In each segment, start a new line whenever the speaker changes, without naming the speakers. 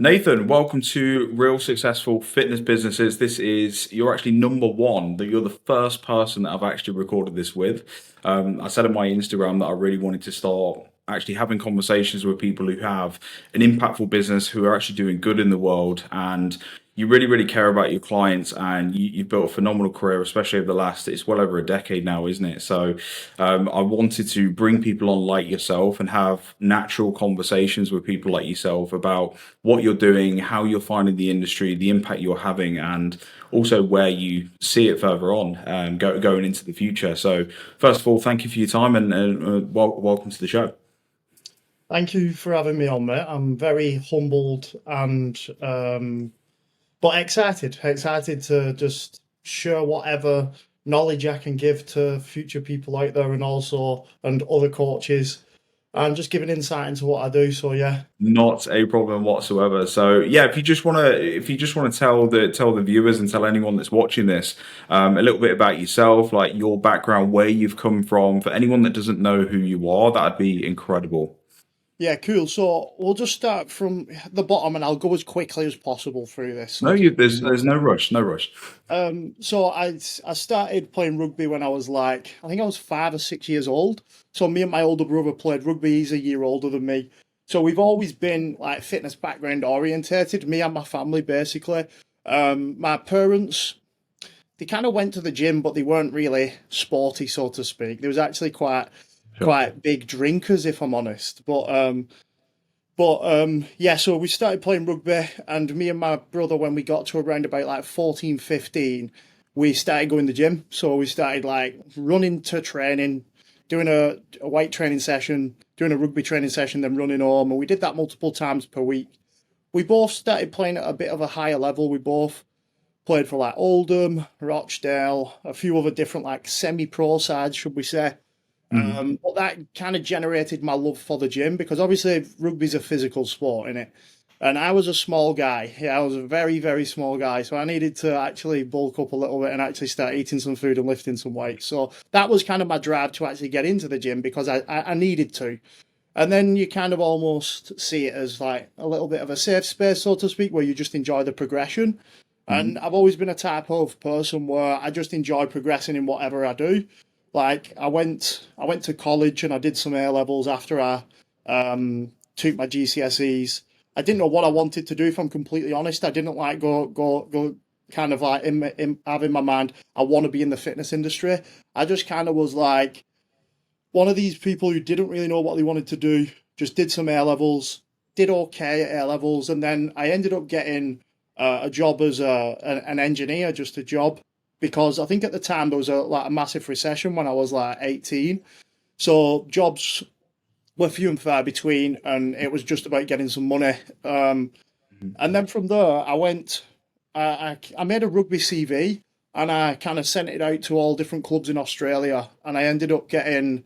Nathan, welcome to Real Successful Fitness Businesses. You're actually number one, that you're the first person that I've actually recorded this with. I said on my Instagram that I really wanted to start actually having conversations with people who have an impactful business, who are actually doing good in the world, and you really, really care about your clients, and you've built a phenomenal career, especially over the it's well over a decade now, isn't it? So I wanted to bring people on like yourself and have natural conversations with people like yourself about what you're doing, how you're finding the industry, the impact you're having, and also where you see it further on going into the future. So, first of all, thank you for your time and welcome to the show.
Thank you for having me on, mate. I'm very humbled and but excited to just share whatever knowledge I can give to future people out there and other coaches and just give an insight into what I do. So yeah.
Not a problem whatsoever. So yeah, if you just want to tell the viewers and tell anyone that's watching this a little bit about yourself, like your background, where you've come from, for anyone that doesn't know who you are, that'd be incredible.
Yeah, cool. So we'll just start from the bottom and I'll go as quickly as possible through this.
No,
So to
you
speak.
there's no rush, no rush.
So I started playing rugby when I was like, I think I was 5 or 6 years old. So me and my older brother played rugby. He's a year older than me. So we've always been like fitness background orientated, me and my family basically. My parents, they kind of went to the gym, but they weren't really sporty, so to speak. They was actually quite
Sure.
quite big drinkers, if I'm honest. But yeah, so we started playing rugby, and me and my brother, when we got to around about like 14, 15, we started going to the gym. So we started like running to training, doing a weight training session, doing a rugby training session, then running home. And we did that multiple times per week. We both started playing at a bit of a higher level. We both played for like Oldham, Rochdale, a few other different like semi-pro sides, should we say.
Mhm.
But that kind of generated my love for the gym because obviously rugby's a physical sport, innit? And I was a small guy. Yeah, I was a very, very small guy. So I needed to actually bulk up a little bit and actually start eating some food and lifting some weight. So that was kind of my drive to actually get into the gym because I needed to. And then you kind of almost see it as like a little bit of a safe space, so to speak, where you just enjoy the progression. And
Mhm.
I've always been a type of person where I just enjoy progressing in whatever I do. Like I went to college and I did some A levels after I took my GCSEs. I didn't know what I wanted to do. If I'm completely honest, I didn't like go kind of like in having my mind I want to be in the fitness industry. I just kind of was like one of these people who didn't really know what they wanted to do. Just did some A levels, did okay at A levels, and then I ended up getting a job as an engineer, just a job because I think at the time there was a massive recession when I was like 18. So jobs were few and far between, and it was just about getting some money. And then from there, I made a rugby CV and I kind of sent it out to all different clubs in Australia, and I ended up getting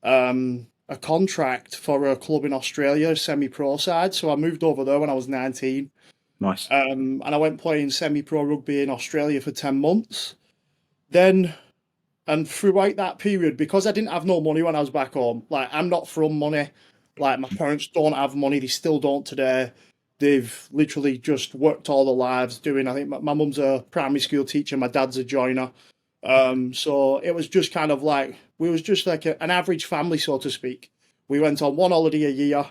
a contract for a club in Australia, semi-pro side. So I moved over there when I was 19,
Nice.
and I went playing semi-pro rugby in Australia for 10 months. Then and throughout that period, because I didn't have no money when I was back home, like I'm not from money. Like my parents don't have money, they still don't today. They've literally just worked all their lives doing. I think my mum's a primary school teacher, my dad's a joiner. So it was just kind of like we was just like an average family, so to speak. We went on one holiday a year,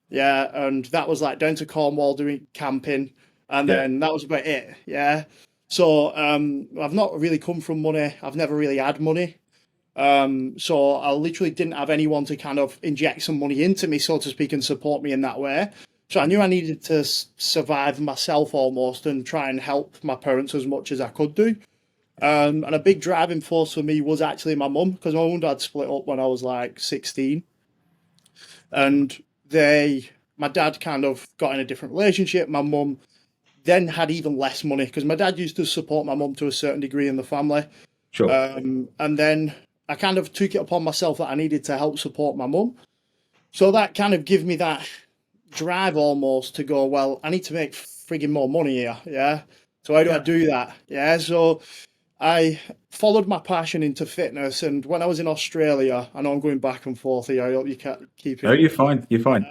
yeah, and that was like down to Cornwall doing camping, and
Yeah.
then that was about it, yeah. So I've not really come from money. I've never really had money. So I literally didn't have anyone to kind of inject some money into me, so to speak, and support me in that way. So I knew I needed to survive myself almost and try and help my parents as much as I could do. And a big driving force for me was actually my mum, because my mum and dad split up when I was like 16. And my dad kind of got in a different relationship. My mum then had even less money because my dad used to support my mum to a certain degree in the family.
Sure.
And then I kind of took it upon myself that I needed to help support my mum. So that kind of gave me that drive almost to go, well, I need to make frigging more money here. Yeah. So how do I
Yeah.
do that? Yeah. So I followed my passion into fitness. And when I was in Australia, I know I'm going back and forth here. I hope you keep
No,
it.
you're fine. You're fine.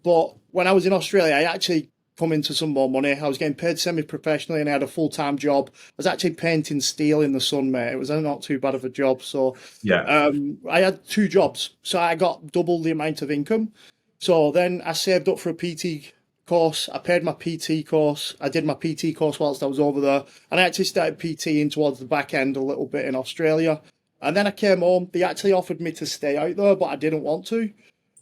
But when I was in Australia, I actually come into some more money. I was getting paid semi-professionally and I had a full-time job. I was actually painting steel in the sun, mate. It was not too bad of a job. So
Yeah.
I had two jobs. So I got double the amount of income. So then I saved up for a PT course. I paid my PT course. I did my PT course whilst I was over there. And I actually started PTing towards the back end a little bit in Australia. And then I came home. They actually offered me to stay out there, but I didn't want to.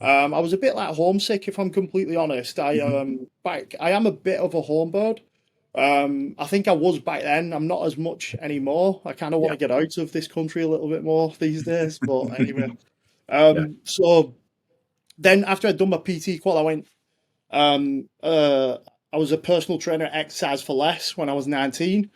I was a bit like homesick, if I'm completely honest. I am a bit of a home bird. I think I was back then. I'm not as much anymore. I kind of want
Yeah.
to get out of this country a little bit more these days. But anyway,
Yeah.
so then after I'd done my PT qual, I went. I was a personal trainer at Exercise for Less when I was 19,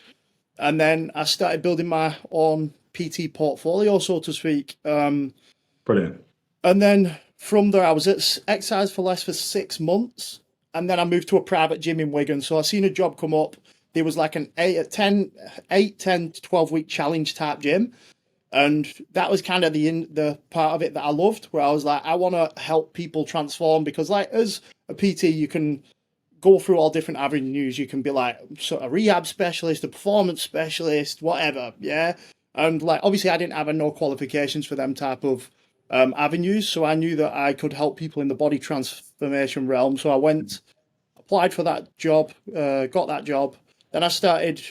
and then I started building my own PT portfolio, so to speak.
Brilliant.
And then from there, I was at Exercise for Less for 6 months. And then I moved to a private gym in Wigan. So I seen a job come up. There was like an 10 to 12 week challenge type gym. And that was kind of the part of it that I loved, where I was like, I want to help people transform because, like, as a PT, you can go through all different avenues. You can be like sort of rehab specialist, a performance specialist, whatever. Yeah. And like, obviously, I didn't have no qualifications for them type of avenues. So I knew that I could help people in the body transformation realm. So I went, applied for that job, got that job. Then I started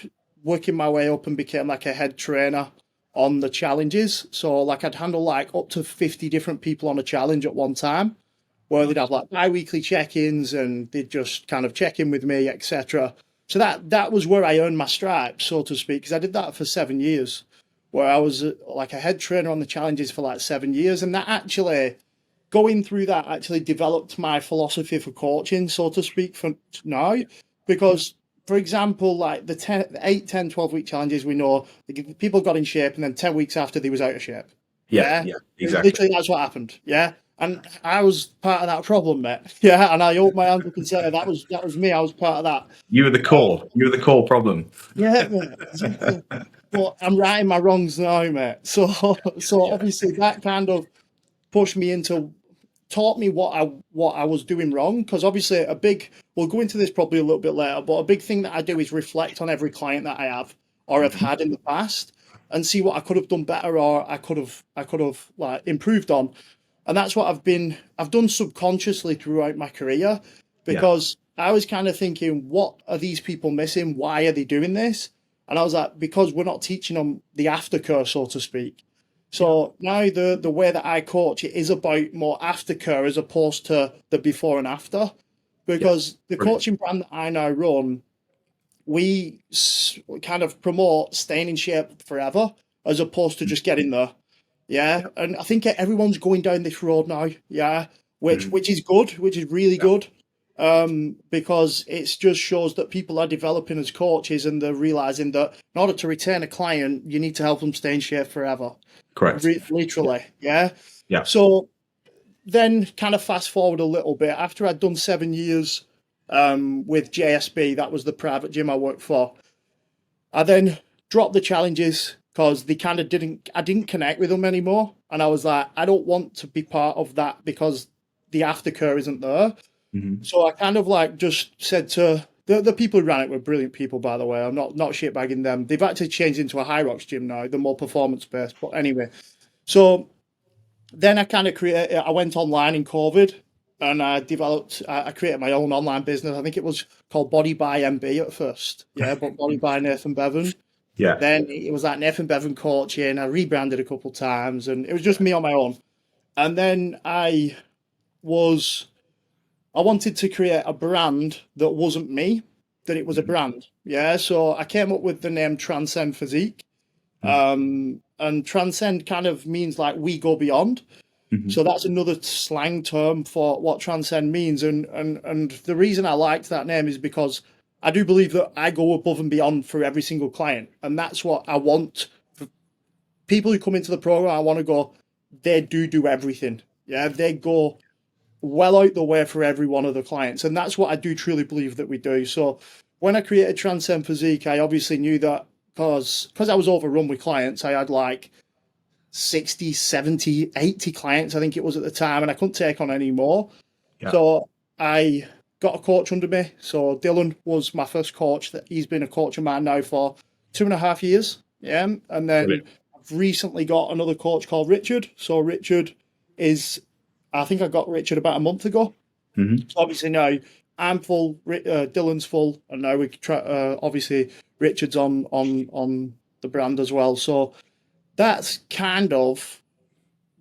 working my way up and became like a head trainer on the challenges. So like I'd handle like up to 50 different people on a challenge at one time, where they'd have like bi-weekly check-ins and they'd just kind of check in with me, etc. So that was where I earned my stripes, so to speak, because I did that for 7 years, where I was like a head trainer on the challenges for like 7 years. And that actually, going through that actually developed my philosophy for coaching, so to speak, for now. Because, for example, like the 8, 10, 12-week challenges, we know people got in shape and then 10 weeks after they was out of shape.
Yeah.
Yeah.
Yeah. Exactly.
Literally, that's what happened. Yeah. And I was part of that problem, mate. Yeah. And I hope my hands up and say that was me. I was part of that.
You were the core. You were the core problem.
Yeah, mate, exactly. But I'm righting my wrongs now, mate. So
Yeah.
obviously that kind of pushed me into taught me what I was doing wrong. Because obviously we'll go into this probably a little bit later, but a big thing that I do is reflect on every client that I have or have
Mhm.
had in the past and see what I could have done better or I could have like improved on. And that's what I've done subconsciously throughout my career,
Yeah.
because I was kind of thinking, what are these people missing? Why are they doing this? And I was like, because we're not teaching them the aftercare, so to speak.
Yeah.
So now the way that I coach it is about more aftercare as opposed to the before and after,
Yeah.
because the
Brilliant.
coaching brand that I now run, we kind of promote staying in shape forever as opposed to just getting there. Yeah, and I think everyone's going down this road now. Yeah, which
Mhm.
which is good, which is really
Yeah.
good, because it just shows that people are developing as coaches and they're realizing that in order to retain a client, you need to help them stay in shape forever.
Correct. Yeah.
Literally, yeah.
Yeah.
So then, kind of fast forward a little bit. After I'd done 7 years with JSB, that was the private gym I worked for. I then dropped the challenges because they kind of I didn't connect with them anymore. And I was like, I don't want to be part of that because the aftercare isn't there.
Mhm.
So I kind of like just said to the people who ran it were brilliant people, by the way. I'm not shitbagging them. They've actually changed into a High Rocks gym now. They're more performance based. But anyway, so then I kind of created, I went online in COVID and I created my own online business. I think it was called Body by MB at first. Yeah, but Body by Nathan Bevan.
Yeah.
Then it was like Nathan Bevan coaching. I rebranded a couple of times and it was just me on my own. And then was, I wanted to create a brand that wasn't me, that it was a
Mhm.
brand. Yeah. So I came up with the name Transcend Physique.
Mhm.
And transcend kind of means like we go beyond.
Mhm.
So that's another slang term for what transcend means. And the reason I liked that name is because I do believe that I go above and beyond for every single client. And that's what I want. For people who come into the program, I want to go, they do everything. Yeah, they go well out the way for every one of the clients. And that's what I do truly believe that we do. So when I created Transcend Physique, I obviously knew that because I was overrun with clients, I had like 60, 70, 80 clients, I think it was at the time, and I couldn't take on any more.
Yeah.
So I got a coach under me. So Dylan was my first coach. That he's been a coach of mine now for 2.5 years. Yeah, and then
Brilliant.
I've recently got another coach called Richard. So Richard is, I think I got Richard about a month ago.
Hmm.
So obviously now I'm full, Dylan's full, and now we try. Obviously Richard's on the brand as well. So that's kind of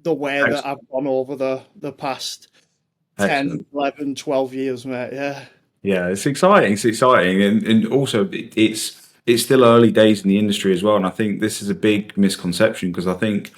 the way that
Excellent.
I've gone over the past
Excellent.
10, 11, 12 years, mate. Yeah.
Yeah, it's exciting. It's exciting, and also it's still early days in the industry as well. And I think this is a big misconception because I think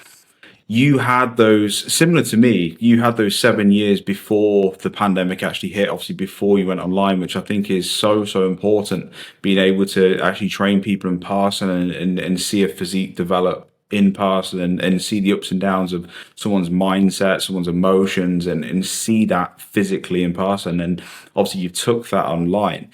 you had those similar to me. You had those 7 years before the pandemic actually hit, obviously before you went online, which I think is so important. Being able to actually train people in person and see a physique develop in person and see the ups and downs of someone's mindset, someone's emotions, and see that physically in person. And obviously, you took that online.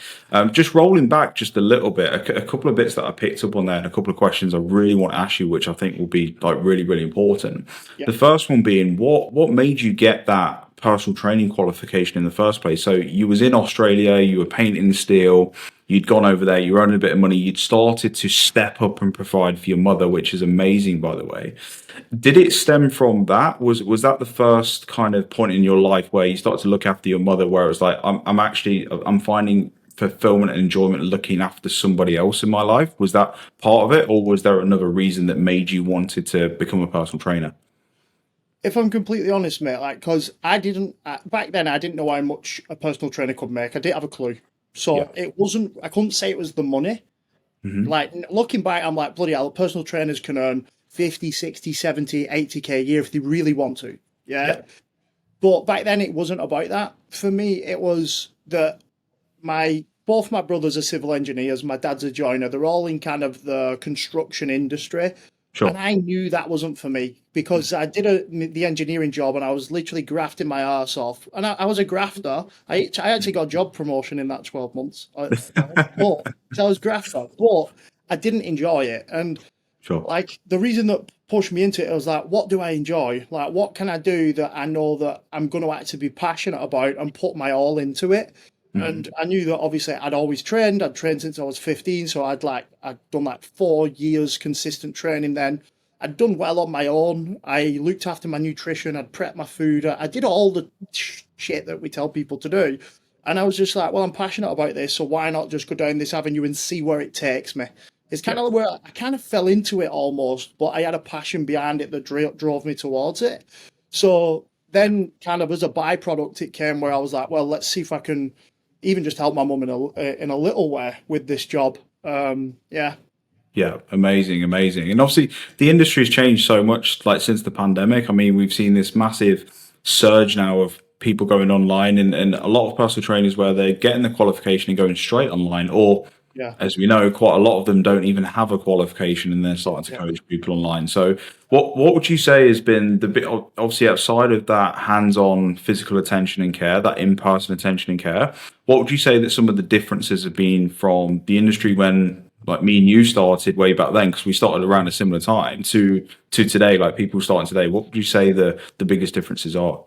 Just rolling back just a little bit, a couple of bits that I picked up on there, and a couple of questions I really want to ask you, which I think will be like really important.
Yeah.
The first one being, what made you get that personal training qualification in the first place? So you was in Australia, you were painting steel, you'd gone over there, you were earning a bit of money, you'd started to step up and provide for your mother, which is amazing, by the way. Did it stem from that? Was that the first kind of point in your life where you started to look after your mother, where it was like, I'm finding fulfillment and enjoyment looking after somebody else in my life? Was that part of it, or was there another reason that made you wanted to become a personal trainer?
If I'm completely honest, mate, like, because I didn't, back then, I didn't know how much a personal trainer could make. I didn't have a clue.
Yeah.
So it wasn't, I couldn't say it was the money.
Hmm.
Like, looking back, I'm like, bloody hell, personal trainers can earn 50, 60, 70, 80K a year if they really want to. Yeah.
Yeah.
But back then, it wasn't about that. For me, it was that both my brothers are civil engineers. My dad's a joiner. They're all in kind of the construction industry. And
Sure.
I knew that wasn't for me because I did the engineering job and I was literally grafting my arse off. And I was a grafter. I actually got a job promotion in that 12 months. But so I was grafter, but I didn't enjoy it. And
Sure.
like the reason that pushed me into it was like, what do I enjoy? Like, what can I do that I know that I'm going to actually be passionate about and put my all into it? And
Mhm.
I knew that obviously I'd always trained. I'd trained since I was 15, so I'd done like 4 years consistent training. Then I'd done well on my own. I looked after my nutrition. I'd prepped my food. I did all the shit that we tell people to do. And I was just like, well, I'm passionate about this, so why not just go down this avenue and see where it takes me? It's kind
Yeah.
of where I kind of fell into it almost, but I had a passion behind it that drove me towards it. So then, kind of as a byproduct, it came where I was like, well, let's see if I can even just help my mum in a little way with this job. Yeah,
Yeah, amazing, amazing. And obviously the industry has changed so much like since the pandemic. I mean, we've seen this massive surge now of people going online and a lot of personal trainers where they're getting the qualification and going straight online, or
yeah,
as we know, quite a lot of them don't even have a qualification and they're starting to
yeah.
coach people online. So what would you say has been the bit, obviously outside of that hands-on physical attention and care, that in-person attention and care, what would you say that some of the differences have been from the industry when like me and you started way back then, because we started around a similar time, to today, like people starting today? What would you say the biggest differences are?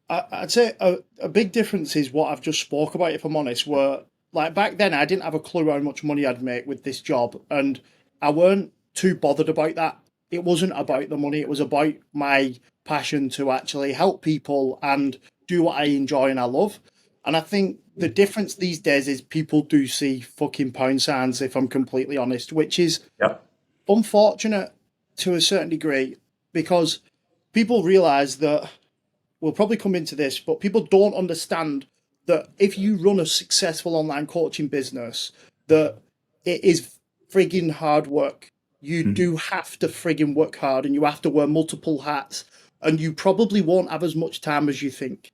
I'd say a big difference is what I've just spoke about. If I'm honest, where like back then I didn't have a clue how much money I'd make with this job, and I weren't too bothered about that. It wasn't about the money; it was about my passion to actually help people and do what I enjoy and I love. And I think the difference these days is people do see fucking pound signs, if I'm completely honest, which is
Yeah.
unfortunate to a certain degree because people realize that we'll probably come into this, but people don't understand that if you run a successful online coaching business, that it is frigging hard work. You
Mhm.
do have to frigging work hard and you have to wear multiple hats and you probably won't have as much time as you think.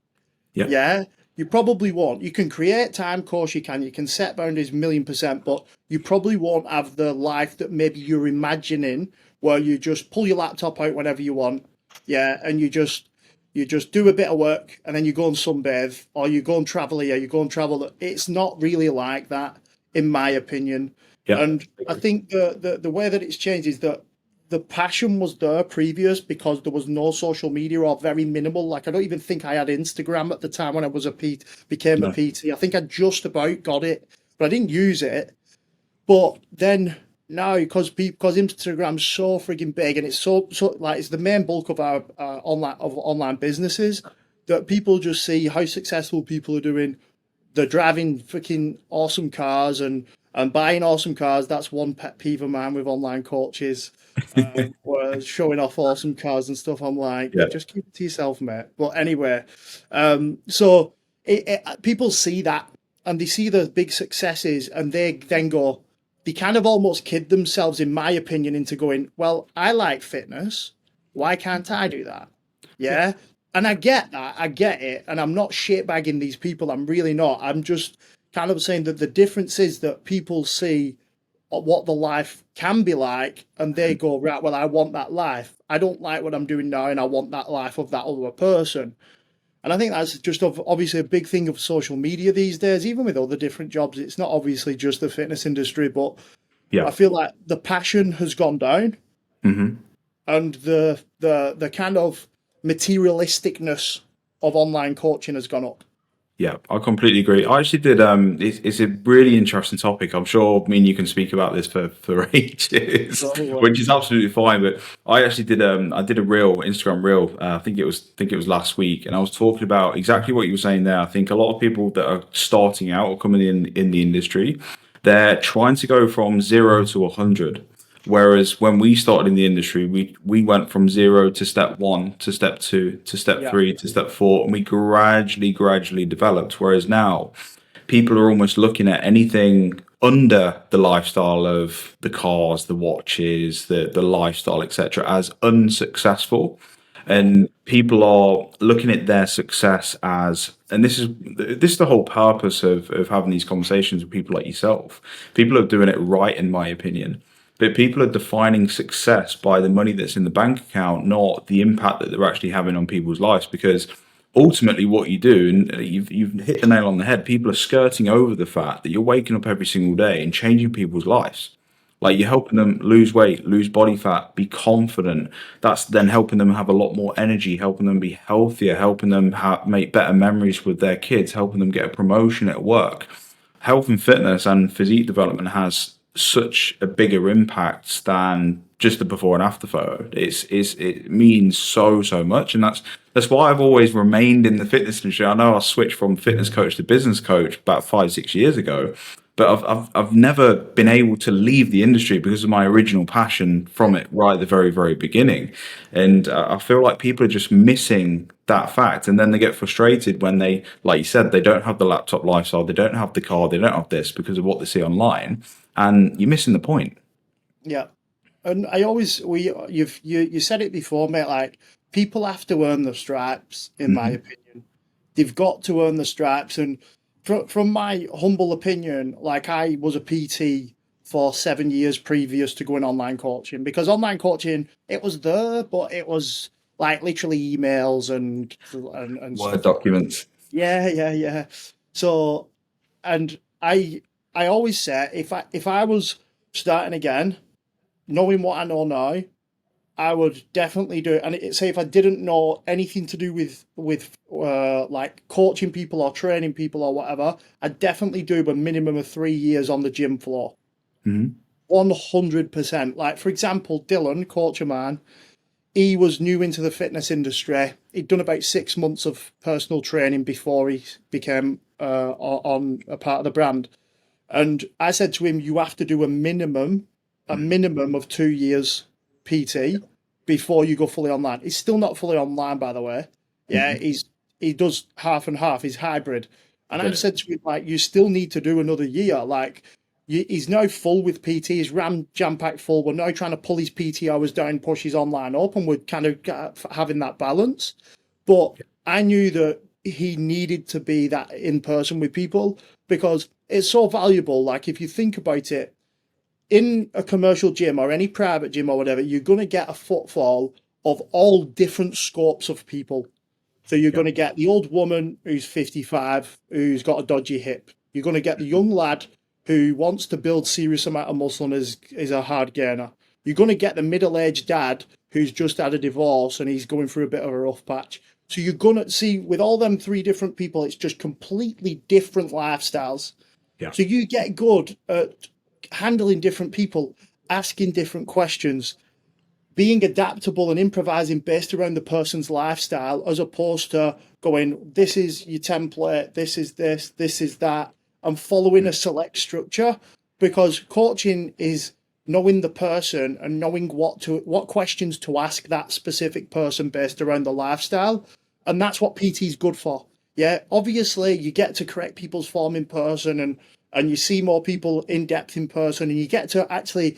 Yeah.
Yeah, you probably won't. You can create time, of course you can. You can set boundaries 1,000,000%, but you probably won't have the life that maybe you're imagining where you just pull your laptop out whenever you want. Yeah, and you just do a bit of work and then you go and sunbathe or you go and travel here, you go and travel. It's not really like that, in my opinion.
Yeah.
And I think the way that it's changed is that the passion was there previous because there was no social media or very minimal. Like I don't even think I had Instagram at the time when I was became a
No.
PT. I think I just about got it, but I didn't use it. But then now, because Instagram's so freaking big and it's so like it's the main bulk of our online businesses, that people just see how successful people are doing. They're driving freaking awesome cars and buying awesome cars. That's one pet peeve of mine with online coaches. Whereas showing off awesome cars and stuff, I'm like,
Yeah.
just keep it to yourself, mate. But anyway, so people see that and they see the big successes and they then go, they kind of almost kid themselves, in my opinion, into going, well, I like fitness. Why can't I do that?
Yeah.
Yeah. And I get that. I get it. And I'm not shitbagging these people. I'm really not. I'm just kind of saying that the difference is that people see what the life can be like and they go, right, well, I want that life. I don't like what I'm doing now and I want that life of that other person. And I think that's just obviously a big thing of social media these days, even with other different jobs. It's not obviously just the fitness industry, but
Yeah.
I feel like the passion has gone down
Hmm.
and the kind of materialisticness of online coaching has gone up.
Yeah, I completely agree. I actually did. It's a really interesting topic. I'm sure me and you can speak about this for ages,
So,
which is absolutely fine. But I actually did. I did a reel, Instagram reel. I think it was last week, and I was talking about exactly what you were saying there. I think a lot of people that are starting out or coming in the industry, they're trying to go from 0 to 100. Whereas when we started in the industry, we went from 0 to step 1 to step 2 to step
yeah,
3 to step 4, and we gradually developed. Whereas now, people are almost looking at anything under the lifestyle of the cars, the watches, the lifestyle, etc., as unsuccessful.
yeah,
And people are looking at their success as, and this is the whole purpose of having these conversations with people like yourself. People are doing it right, in my opinion. But people are defining success by the money that's in the bank account, not the impact that they're actually having on people's lives. Because ultimately, what you do, and you've hit the nail on the head, people are skirting over the fact that you're waking up every single day and changing people's lives. Like you're helping them lose weight, lose body fat, be confident. That's then helping them have a lot more energy, helping them be healthier, helping them make better memories with their kids, helping them get a promotion at work. Health and fitness and physique development has such a bigger impact than just the before and after photo. It means so much, and that's why I've always remained in the fitness industry. I know I switched from fitness coach to business coach about 5 6 years ago, but I've never been able to leave the industry because of my original passion from it right at the very beginning. And I feel like people are just missing that fact, and then they get frustrated when they, like you said, they don't have the laptop lifestyle, they don't have the car, they don't have this because of what they see online, and you're missing the point.
yeah. And I always you said it before, mate. Like people have to earn the stripes, in my
Hmm.
opinion. They've got to earn the stripes. And from my humble opinion, like I was a PT for 7 years previous to going online coaching because online coaching it was there, but it was like literally emails and
Word
stuff like that.
documents.
Yeah, yeah, yeah. So and I always say if I was starting again, knowing what I know now, I would definitely do it. And say if I didn't know anything to do with like coaching people or training people or whatever, I'd definitely do a minimum of 3 years on the gym floor.
Hmm.
100%. Like for example, Dylan, coach of mine, he was new into the fitness industry. He'd done about 6 months of personal training before he became on a part of the brand. And I said to him, you have to do a minimum of 2 years PT before you go fully online. He's still not fully online, by the way. Yeah,
Hmm.
he does half and half. He's hybrid. And I
Yeah.
just said to him, like, you still need to do another year. Like, he's now full with PT. He's jam packed full. We're now trying to pull his PT hours down, push his online up, and we're kind of having that balance. But I knew that he needed to be that in person with people because it's so valuable. Like, if you think about it, in a commercial gym or any private gym or whatever, you're going to get a footfall of all different scopes of people. So you're
Yeah.
going to get the old woman who's 55, who's got a dodgy hip. You're going to get the young lad who wants to build serious amount of muscle and is a hard gainer. You're going to get the middle-aged dad who's just had a divorce and he's going through a bit of a rough patch. So you're going to see with all them three different people, it's just completely different lifestyles.
Yeah.
So you get good at handling different people, asking different questions, being adaptable and improvising based around the person's lifestyle, as opposed to going, this is your template, this is this is that, and following a select structure. Because coaching is knowing the person and knowing what questions to ask that specific person based around the lifestyle. And that's what PT is good for. Yeah, obviously you get to correct people's form in person, and you see more people in depth in person, and you get to actually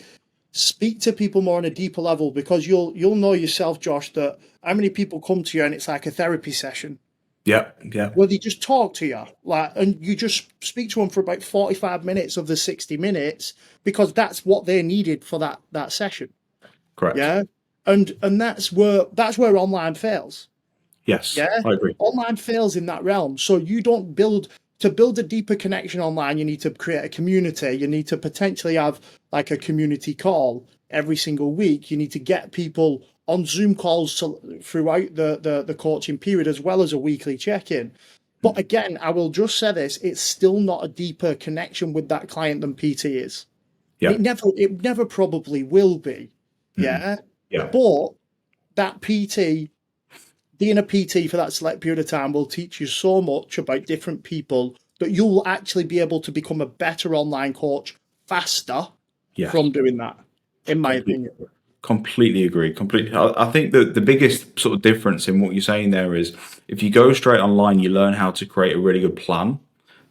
speak to people more on a deeper level, because you'll know yourself, Josh, that how many people come to you and it's like a therapy session
Yeah. Yeah.
where they just talk to you, like, and you just speak to them for about 45 minutes of the 60 minutes, because that's what they needed for that session.
Correct.
Yeah. And that's where online fails.
Yes,
Yeah.
I agree.
Online fails in that realm. So you don't build a deeper connection online, you need to create a community. You need to potentially have like a community call every single week. You need to get people on Zoom calls throughout the coaching period, as well as a weekly check-in. But again, I will just say this, it's still not a deeper connection with that client than PT is. And
Yeah.
it never probably will be. Yeah.
Yeah.
But that PT, being a PT for that select period of time, will teach you so much about different people that you'll actually be able to become a better online coach faster
Yes.
from doing that, in my opinion.
Completely agree. Completely. I think that the biggest sort of difference in what you're saying there is if you go straight online, you learn how to create a really good plan.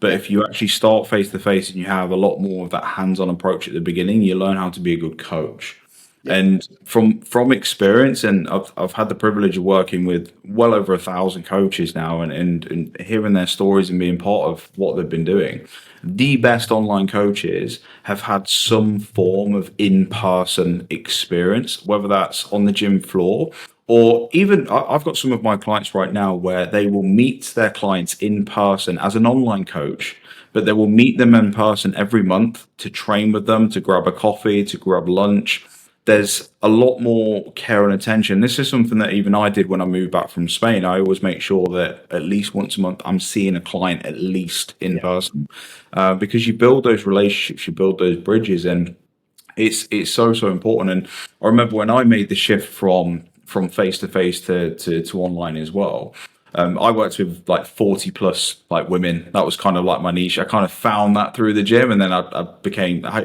But
Yeah.
if you actually start face to face and you have a lot more of that hands-on approach at the beginning, you learn how to be a good coach.
Yeah.
And from experience, and I've had the privilege of working with well over 1,000 coaches now, and hearing their stories and being part of what they've been doing. The best online coaches have had some form of in-person experience, whether that's on the gym floor or even I've got some of my clients right now where they will meet their clients in person as an online coach, but they will meet them in person every month to train with them, to grab a coffee, to grab lunch. There's a lot more care and attention. This is something that even I did when I moved back from Spain. I always make sure that at least once a month I'm seeing a client at least in
Yeah.
person, because you build those relationships, you build those bridges, and it's so important. And I remember when I made the shift from face to face to online as well. I worked with like 40 plus like women. That was kind of like my niche. I kind of found that through the gym, and then I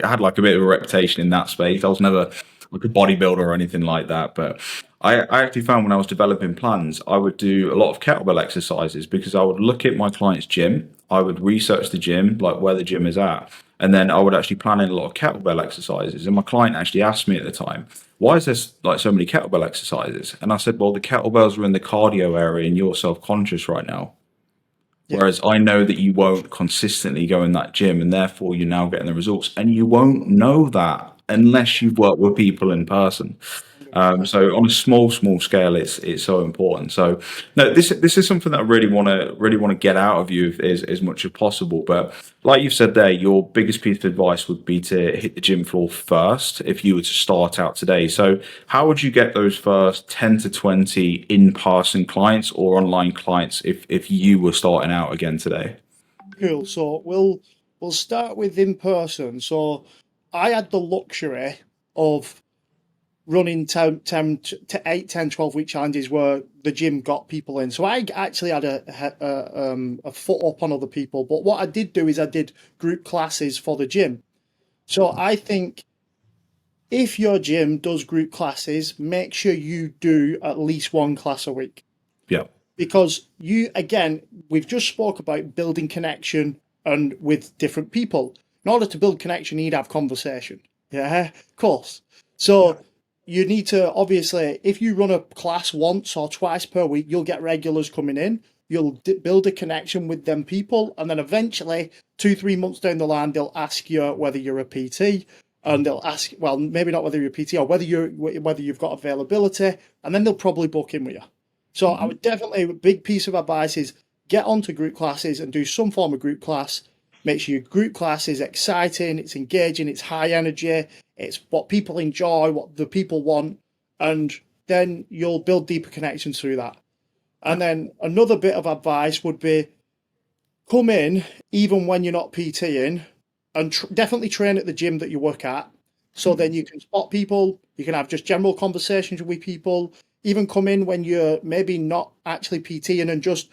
had like a bit of a reputation in that space. I was never like a bodybuilder or anything like that, but I actually found when I was developing plans, I would do a lot of kettlebell exercises because I would look at my client's gym, I would research the gym, like where the gym is at, and then I would actually plan in a lot of kettlebell exercises. And my client actually asked me at the time, why is there like so many kettlebell exercises? And I said, well, the kettlebells are in the cardio area and you're self-conscious right now.
Yeah.
Whereas I know that you won't consistently go in that gym, and therefore you're now getting the results. And you won't know that unless you've worked with people in person.
100%.
So on a small scale, it's so important. So no, this is something that I really want to get out of you as much as possible. But like you've said there, your biggest piece of advice would be to hit the gym floor first if you were to start out today. So how would you get those first 10 to 20 in-person clients or online clients if you were starting out again today?
Cool. So we'll start with in person. So I had the luxury of running 10 to 8, 10, 12 week challenges where the gym got people in. So I actually had a foot up on other people. But what I did do is I did group classes for the gym. So I think if your gym does group classes, make sure you do at least one class a week.
Yeah.
Because again, we've just spoke about building connection and with different people. In order to build connection, you need to have conversation. Yeah, of course. So you need to, obviously, if you run a class once or twice per week, you'll get regulars coming in. You'll build a connection with them people, and then eventually, 2, 3 months down the line, they'll ask you whether you're a PT, and they'll ask, well, maybe not whether you're a PT or whether you've got availability, and then they'll probably book in with you. So I would definitely, a big piece of advice is get onto group classes and do some form of group class. make sure your group class is exciting, it's engaging, it's high energy, it's what people enjoy, what the people want, and then you'll build deeper connections through that.
Yeah.
And then another bit of advice would be come in even when you're not PTing and definitely train at the gym that you work at. So then you can spot people, you can have just general conversations with people, even come in when you're maybe not actually PTing and just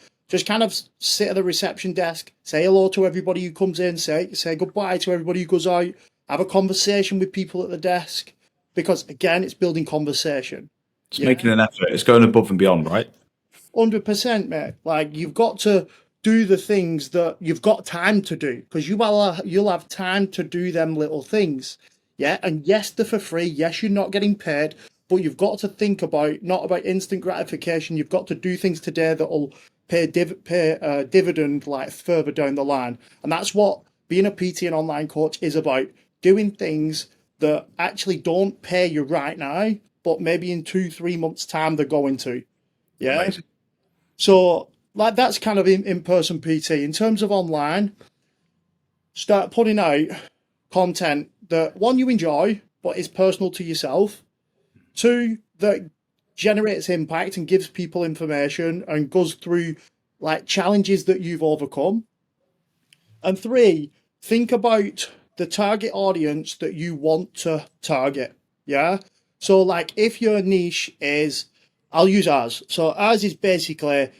kind of sit at the reception desk, say hello to everybody who comes in, say goodbye to everybody who goes out, have a conversation with people at the desk. Because again, it's building conversation.
It's making
Yeah.
an effort. It's going above and beyond, right?
100%, mate. Like you've got to do the things that you've got time to do because you'll have time to do them little things. Yeah, and yes, they're for free. Yes, you're not getting paid, but you've got to think about not about instant gratification. You've got to do things today that will pay dividend like further down the line, and that's what being a PT and online coach is about. Doing things that actually don't pay you right now, but maybe in 2-3 months' time they're going to. Yeah.
Amazing.
So like that's kind of in-person PT. In terms of online, start putting out content that one you enjoy but is personal to yourself. Two, that generates impact and gives people information and goes through like challenges that you've overcome. And three, think about the target audience that you want to target. Yeah. So like if your niche is, I'll use ours. So ours is basically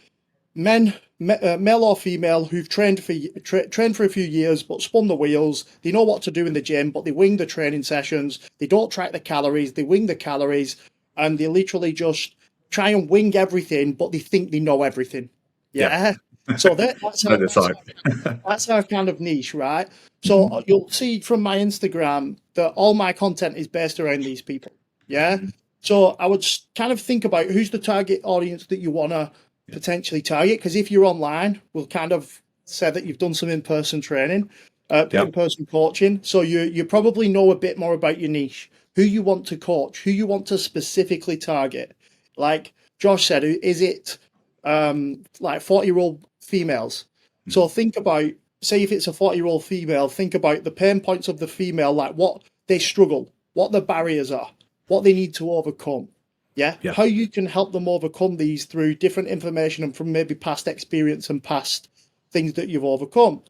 male or female, who've trained for a few years but spun the wheels. They know what to do in the gym, but they wing the training sessions. They don't track the calories. They wing the calories, and they literally just try and wing everything, but they think they know everything.
Yeah.
Yeah. So
By the time.
that's our kind of niche, right? So you'll see from my Instagram that all my content is based around these people. Yeah. So I would kind of think about who's the target audience that you want to potentially target. Because if you're online, we'll kind of say that you've done some in-person training,
Yeah.
in-person coaching. So you probably know a bit more about your niche, who you want to coach, who you want to specifically target. Like Josh said, is it like 40-year-old females? So think about, say if it's a 40-year-old female, think about the pain points of the female, like what they struggle, what the barriers are, what they need to overcome. Yeah.
Yeah.
How you can help them overcome these through different information and from maybe past experience and past things that you've overcome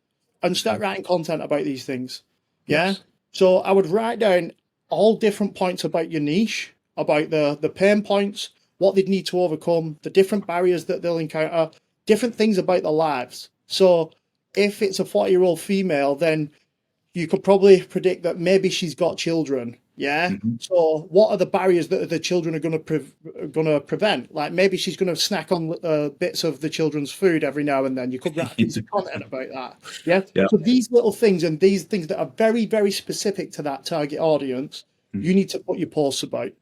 and start writing content about these things. Yeah.
Yes.
So I would write down all different points about your niche, about the pain points, what they need to overcome, the different barriers that they'll encounter, different things about their lives. So if it's a 40-year-old female, then you could probably predict that maybe she's got children. Yeah.
Mhm.
So what are the barriers that the children are going to prevent? Like maybe she's going to snack on bits of the children's food every now and then. You could write a piece of content about that. Yeah.
Yeah.
So these little things and these things that are very, very specific to that target audience, you need to put your posts about.
Yeah.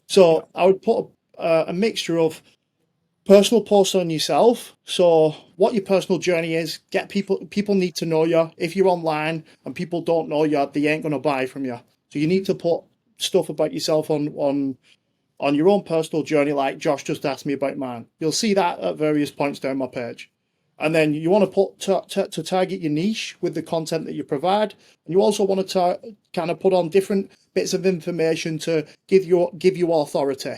So I would put a mixture of personal posts on yourself. So what your personal journey is, get people need to know you. If you're online and people don't know you, they ain't gonna buy from you. So you need to put stuff about yourself on your own personal journey, like Josh just asked me about mine. You'll see that at various points down my page. And then you want to put to target your niche with the content that you provide. And you also want to kind of put on different bits of information to give you authority.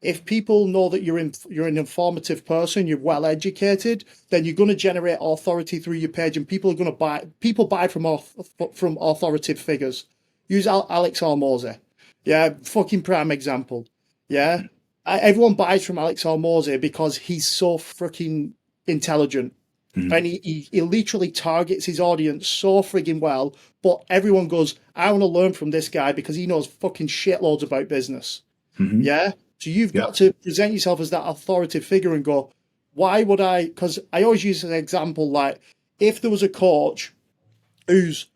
If people know that you're an informative person, you're well educated, then you're going to generate authority through your page, and people are going to buy. People buy from authoritative figures. Use Alex Hormozy. Yeah, fucking prime example. Yeah, everyone buys from Alex Hormozy because he's so freaking intelligent. And he literally targets his audience so frigging well, but everyone goes, I want to learn from this guy because he knows fucking shitloads about business.
Mhm.
Yeah. So you've
Yeah.
got to present yourself as that authoritative figure and go, why would I? Because I always use an example like if there was a coach who's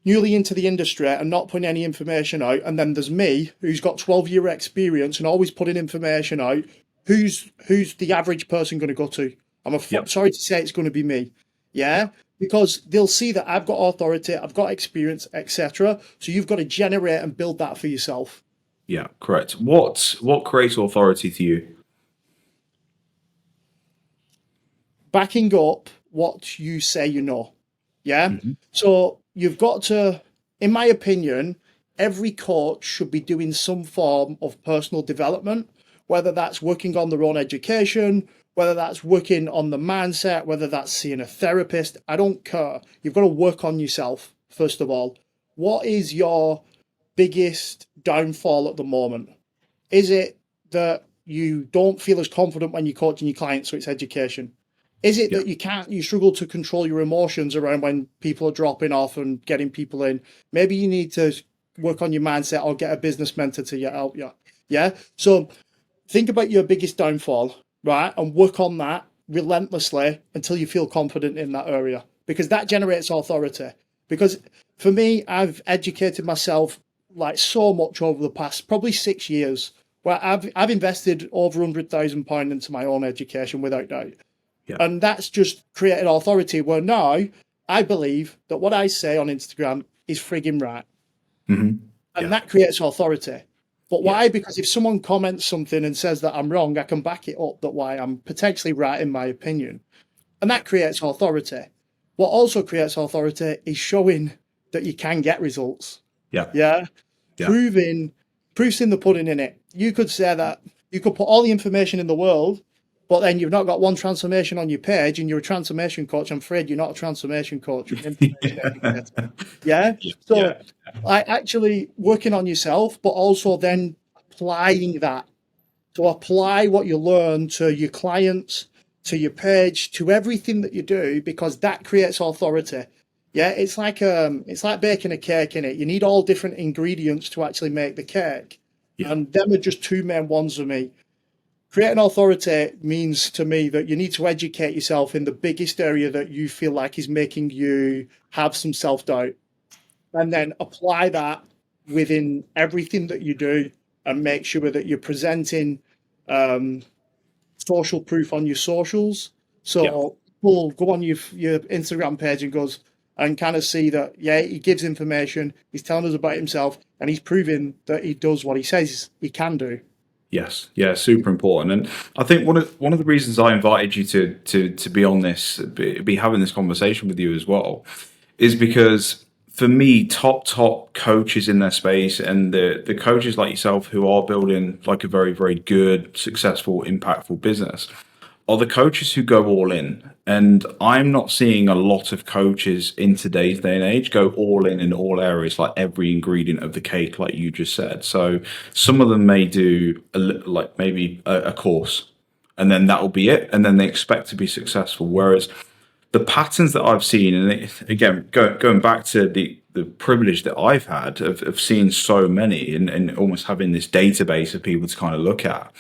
newly into the industry and not putting any information out, and then there's me who's got 12-year experience and always putting information out, who's the average person going to go to?
Yep.
Sorry to say it's going to be me. Yeah. Because they'll see that I've got authority, I've got experience, etc. So you've got to generate and build that for yourself.
Yeah. Correct. What creates authority to you?
Backing up what you say you know. Yeah.
Hmm.
So you've got to, in my opinion, every coach should be doing some form of personal development, whether that's working on their own education, whether that's working on the mindset, whether that's seeing a therapist. I don't care. You've got to work on yourself, first of all. What is your biggest downfall at the moment? Is it that you don't feel as confident when you're coaching your clients, so it's education? Is it
Yeah.
that you struggle to control your emotions around when people are dropping off and getting people in? Maybe you need to work on your mindset or get a business mentor to help you. Yeah. So think about your biggest downfall, right? And work on that relentlessly until you feel confident in that area because that generates authority. Because for me, I've educated myself like so much over the past probably 6 years where I've invested over £100,000 into my own education without doubt.
Yeah.
And that's just created authority where now I believe that what I say on Instagram is frigging right.
Hmm.
And
Yeah.
that creates authority. But
Yeah.
why? Because if someone comments something and says that I'm wrong, I can back it up that why I'm potentially right in my opinion. And
Yeah.
that creates authority. What also creates authority is showing that you can get results.
Yeah.
Yeah.
Yeah.
Proving proof's in the pudding in it. You could say that you could put all the information in the world, but then you've not got one transformation on your page and you're a transformation coach. I'm afraid you're not a transformation coach, you're an information educator. Yeah.
Yeah.
So like actually working on yourself, but also then applying that to apply what you learn to your clients, to your page, to everything that you do, because that creates authority. Yeah, it's like baking a cake in it. You need all different ingredients to actually make the cake.
Yeah.
And them are just two main ones for me. Creating authority means to me that you need to educate yourself in the biggest area that you feel like is making you have some self-doubt and then apply that within everything that you do and make sure that you're presenting um, social proof on your socials.
Yeah.
So people go on your Instagram page and goes and kind of see that, yeah, he gives information, he's telling us about himself, and he's proving that he does what he says he can do.
Yes, yeah, super important. And I think one of the reasons I invited you to be on this, be having this conversation with you as well, is because for me, top coaches in their space and the coaches like yourself who are building like a very good, successful, impactful business are the coaches who go all in. And I'm not seeing a lot of coaches in today's day and age go all in all areas, like every ingredient of the cake, like you just said. So some of them may do like maybe a course, and then that will be it. And then they expect to be successful. Whereas the patterns that I've seen, and again, going back to the privilege that I've had of seeing so many and almost having this database of people to kind of look at,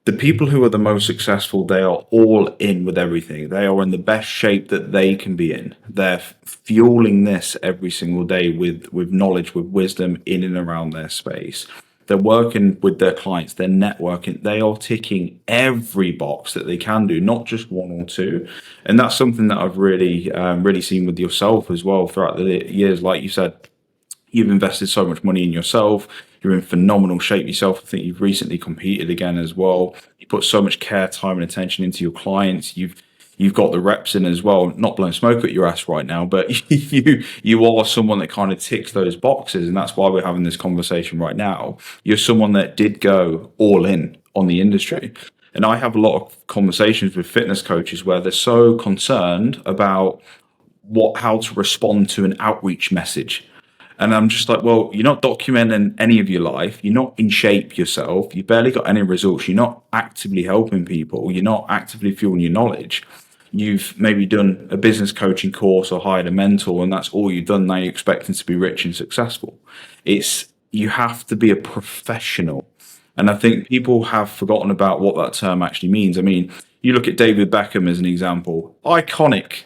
the people who are the most successful, they are all in with everything. They are in the best shape that they can be in. They're fueling this every single day with knowledge, with wisdom in and around their space. They're working with their clients, they're networking, they are ticking every box that they can do, not just one or two. And that's something that I've really seen with yourself as well throughout the years. Like you said, you've invested so much money in yourself. You're in phenomenal shape yourself. I think you've recently competed again as well. You put so much care, time, and attention into your clients. You've got the reps in as well. Not blowing smoke at your ass right now, but you are someone that kind of ticks those boxes, and that's why we're having this conversation right now. You're someone that did go all in on the industry. And I have a lot of conversations with fitness coaches where they're so concerned about how to respond to an outreach message. And I'm just like, well, you're not documenting any of your life. You're not in shape yourself. You barely got any results. You're not actively helping people. You're not actively fueling your knowledge. You've maybe done a business coaching course or hired a mentor, and that's all you've done. Now you're expecting to be rich and successful. You have to be a professional. And I think people have forgotten about what that term actually means. I mean, you look at David Beckham as an example, iconic